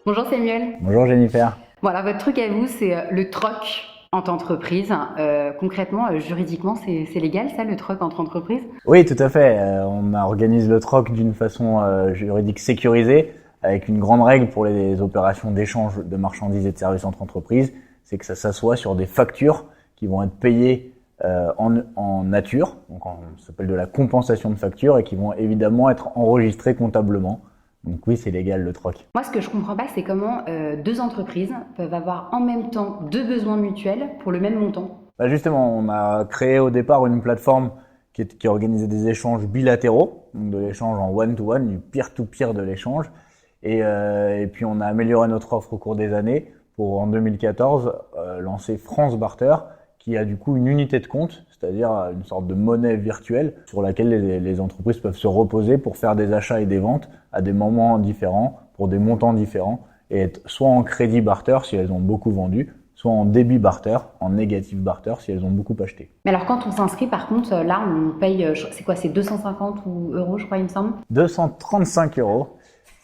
Bonjour Samuel. Bonjour Jennifer. Voilà, votre truc à vous, c'est le troc entre entreprises. Concrètement, juridiquement, c'est légal ça, le troc entre entreprises? Oui, tout à fait. On organise le troc d'une façon juridique sécurisée, avec une grande règle pour les opérations d'échange de marchandises et de services entre entreprises, c'est que ça s'assoit sur des factures qui vont être payées en nature, donc ça s'appelle de la compensation de facture, et qui vont évidemment être enregistrées comptablement. Donc oui, c'est légal le troc. Moi, ce que je comprends pas, c'est comment deux entreprises peuvent avoir en même temps deux besoins mutuels pour le même montant. Bah justement, on a créé au départ une plateforme qui organisait des échanges bilatéraux, donc de l'échange en one-to-one, du peer-to-peer de l'échange. Et puis on a amélioré notre offre au cours des années pour en 2014 lancer France Barter, qui a du coup une unité de compte, c'est-à-dire une sorte de monnaie virtuelle sur laquelle les entreprises peuvent se reposer pour faire des achats et des ventes à des moments différents, pour des montants différents, et être soit en crédit barter si elles ont beaucoup vendu, soit en débit barter, en négatif barter si elles ont beaucoup acheté. Mais alors quand on s'inscrit, par contre, là, on paye, c'est quoi, c'est 250 euros, je crois, il me semble? 235 €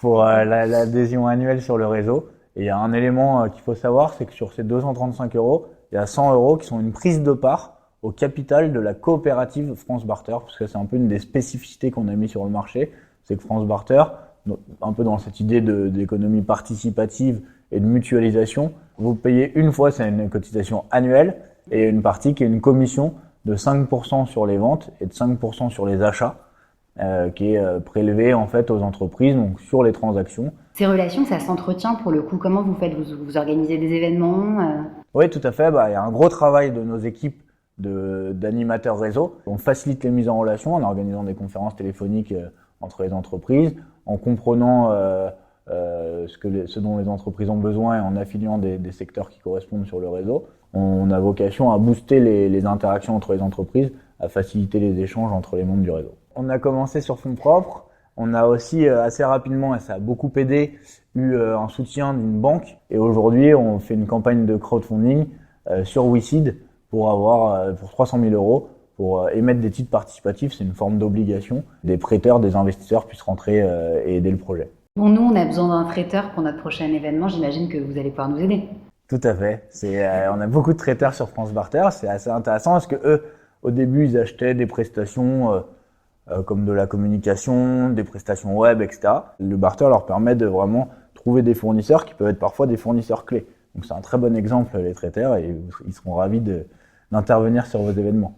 pour l'adhésion annuelle sur le réseau. Et il y a un élément qu'il faut savoir, c'est que sur ces 235 €, il y a 100 € qui sont une prise de part au capital de la coopérative France Barter, parce que c'est un peu une des spécificités qu'on a mis sur le marché, c'est que France Barter, un peu dans cette idée d'économie participative et de mutualisation, vous payez une fois, c'est une cotisation annuelle, et une partie qui est une commission de 5% sur les ventes et de 5% sur les achats, qui est prélevée en fait aux entreprises, donc sur les transactions. Ces relations, ça s'entretient pour le coup. Comment vous faites? Vous organisez des événements? Oui, tout à fait. Il y a un gros travail de nos équipes d'animateurs réseau. On facilite les mises en relation en organisant des conférences téléphoniques entre les entreprises, en comprenant ce dont les entreprises ont besoin et en affiliant des secteurs qui correspondent sur le réseau. On a vocation à booster les interactions entre les entreprises, à faciliter les échanges entre les membres du réseau. On a commencé sur fonds propres. On a aussi assez rapidement, et ça a beaucoup aidé, eu un soutien d'une banque. Et aujourd'hui, on fait une campagne de crowdfunding sur WeSeed pour 300 000 € pour émettre des titres participatifs. C'est une forme d'obligation. Des prêteurs, des investisseurs puissent rentrer et aider le projet. Bon, nous, on a besoin d'un traiteur pour notre prochain événement. J'imagine que vous allez pouvoir nous aider. Tout à fait. On a beaucoup de traiteurs sur France Barter. C'est assez intéressant parce que eux, au début, ils achetaient des prestations comme de la communication, des prestations web, etc. Le barter leur permet de vraiment trouver des fournisseurs qui peuvent être parfois des fournisseurs clés. Donc c'est un très bon exemple, les traiteurs, et ils seront ravis d'intervenir sur vos événements.